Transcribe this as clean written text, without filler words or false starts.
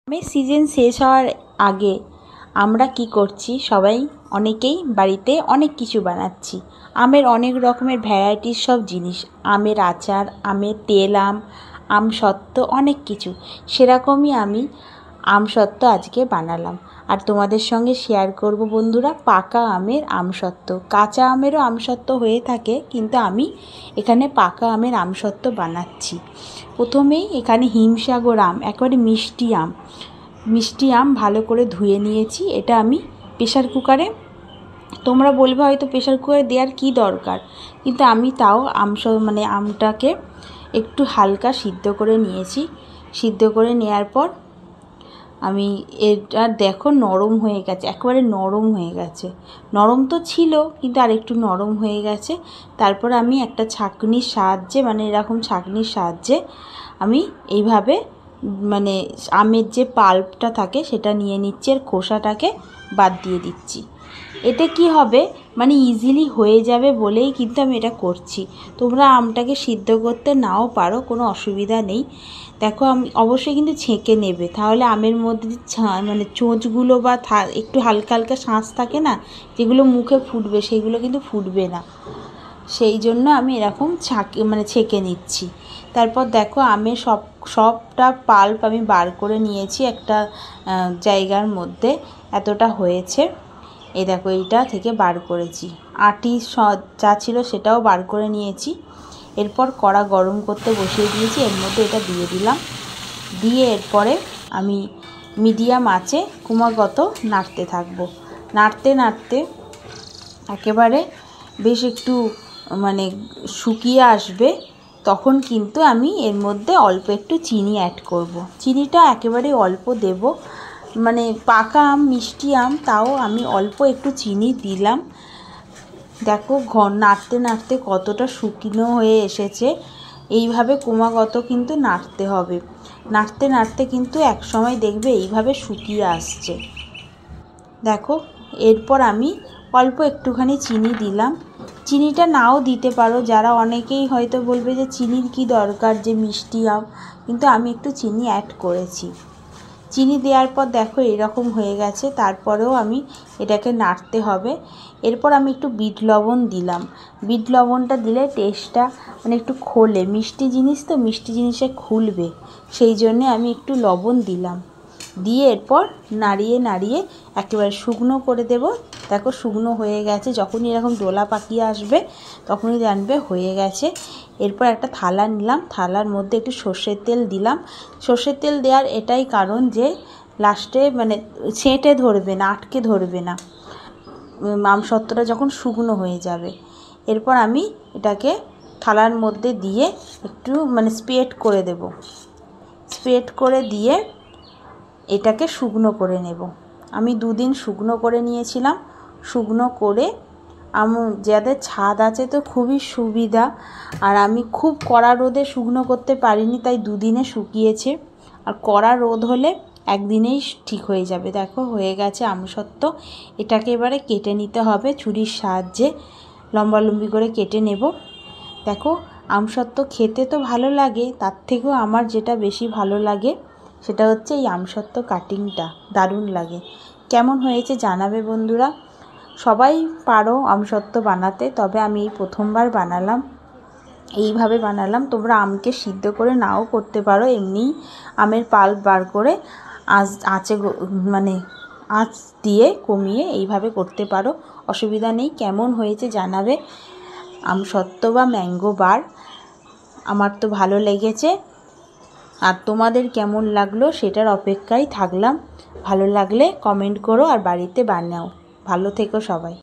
আমের সিজন শেষ হওয়ার আগে আমরা কি করছি, সবাই অনেকেই বাড়িতে অনেক কিছু বানাচ্ছি। আমের অনেক রকমের ভ্যারাইটিস সব জিনিস, আমের আচার, আমের তেল আম, আমসত্ত্ব, অনেক কিছু। সেরকমই আমি আমসত্ত্ব আজকে বানালাম আর তোমাদের সঙ্গে শেয়ার করব বন্ধুরা। পাকা আমের আমসত্ত্ব, কাঁচা আমেরও আমসত্ত্ব হয়ে থাকে, কিন্তু আমি এখানে পাকা আমের আমসত্ত্ব বানাচ্ছি। প্রথমেই এখানে হিমসাগর আম, একেবারে মিষ্টি আম ভালো করে ধুয়ে নিয়েছি। এটা আমি প্রেশার কুকারে, তোমরা বলবে হয়তো প্রেশার কুকারে দেওয়ার কী দরকার, কিন্তু আমি তাও আমটাকে একটু হালকা সিদ্ধ করে নিয়েছি। সিদ্ধ করে নেওয়ার পর আমি এটা দেখো নরম হয়ে গেছে, একেবারে নরম হয়ে গেছে। নরম তো ছিল, কিন্তু আর একটু নরম হয়ে গেছে। তারপর আমি একটা ছাঁকনির সাহায্যে, এরকম ছাঁকনির সাহায্যে আমি এইভাবে আমের যে পাল্পটা থাকে সেটা নিয়ে নিচ্ছি, আর খোসাটাকে বাদ দিয়ে দিচ্ছি। এতে কি হবে, ইজিলি হয়ে যাবে বলেই কিন্তু আমি এটা করছি। তোমরা আমটাকে সিদ্ধ করতে নাও পারো, কোনো অসুবিধা নেই। দেখো, আমি অবশ্যই কিন্তু ছেঁকে নেবে, তাহলে আমের মধ্যে চোঁচগুলো বা একটু হালকা হালকা শাঁস থাকে না, যেগুলো মুখে ফুটবে, সেগুলো কিন্তু ফুটবে না। সেই জন্য আমি এরকম ছেঁকে নিচ্ছি। তারপর দেখো, আমের সবটা পাল্প আমি বার করে নিয়েছি একটা জায়গার মধ্যে। এতটা হয়েছে, এই দেখো, এইটা থেকে বার করেছি। আটি যা ছিল সেটাও বার করে নিয়েছি। এরপর কড়া গরম করতে বসিয়ে দিয়েছি, এর মধ্যে এটা দিয়ে দিলাম। দিয়ে এরপরে আমি মিডিয়াম আঁচে ক্রমাগত নাড়তে থাকবো। নাড়তে নাড়তে একেবারে বেশ একটু শুকিয়ে আসবে, তখন কিন্তু আমি এর মধ্যে অল্প একটু চিনি অ্যাড করব। চিনিটা একেবারে অল্প দেব, পাকা আম, মিষ্টি আম, তাও আমি অল্প একটু চিনি দিলাম। দেখো, নাড়তে নাড়তে কতটা শুকনো হয়ে এসেছে। এইভাবে ক্রমাগত কিন্তু নাড়তে হবে। নাড়তে নাড়তে কিন্তু এক সময় দেখবে এইভাবে শুকিয়ে আসছে। দেখো, এরপর আমি অল্প একটুখানি চিনি দিলাম। চিনিটা নাও দিতে পারো, যারা অনেকেই হয়তো বলবে যে চিনির কি দরকার, যে মিষ্টি আম, কিন্তু আমি একটু চিনি অ্যাড করেছি। চিনি দেওয়ার পর দেখো এরকম হয়ে গেছে। তারপরেও আমি এটাকে নাড়তে হবে। এরপর আমি একটু বিট লবণ দিলাম। বিট লবণটা দিলে টেস্টটা একটু খোলে, মিষ্টি জিনিস তো, মিষ্টি জিনিসে খুলবে, সেই জন্যে আমি একটু লবণ দিলাম। দিয়ে এরপর নাড়িয়ে নাড়িয়ে একেবারে শুকনো করে দেব। দেখো, শুকনো হয়ে গেছে। যখনই এরকম দোলা পাকিয়ে আসবে তখনই জানবে হয়ে গেছে। এরপর একটা থালা নিলাম, থালার মধ্যে একটু সর্ষের তেল দিলাম। সর্ষের তেল দেওয়ার এটাই কারণ যে লাস্টে ছেঁটে ধরবে না, আটকে ধরবে না আমসত্ত্বটা যখন শুকনো হয়ে যাবে। এরপর আমি এটাকে থালার মধ্যে দিয়ে একটু স্প্রেড করে দেব। স্প্রেড করে দিয়ে এটাকে শুকনো করে নেব। আমি 2 দিন শুকনো করে নিয়েছিলাম। শুকনো করে যাদের ছাদ আছে তো খুবই সুবিধা, আর আমি খুব কড়া রোদে শুকনো করতে পারিনি, তাই 2 দিনে শুকিয়েছে। আর কড়া রোদ হলে 1 দিনেই ঠিক হয়ে যাবে। দেখো, হয়ে গেছে আমসত্ত্ব। এটাকে এবারে কেটে নিতে হবে ছুরির সাহায্যে, লম্বালম্বি করে কেটে নেব। দেখো, আমসত্ত্ব খেতে তো ভালো লাগে, তার থেকেও আমার যেটা বেশি ভালো লাগে সেটা হচ্ছে এই আমসত্ত্ব কাটিংটা, দারুণ লাগে। কেমন হয়েছে জানাবে বন্ধুরা। সবাই পারো আমসত্ত্ব বানাতে, তবে আমি এই প্রথমবার বানালাম, এইভাবে বানালাম। তোমরা আমকে সিদ্ধ করে নাও করতে পারো, এমনি আমের পাল্প বার করে আঁচে আঁচ দিয়ে কমিয়ে এইভাবে করতে পারো, অসুবিধা নেই। কেমন হয়েছে জানাবে। আমসত্ত্ব বা ম্যাঙ্গো বার আমার তো ভালো লেগেছে, আর তোমাদের কেমন লাগলো সেটার অপেক্ষায় থাকলাম। ভালো লাগলে কমেন্ট করো আর বাড়িতে বানাও। ভালো থেকো সবাই।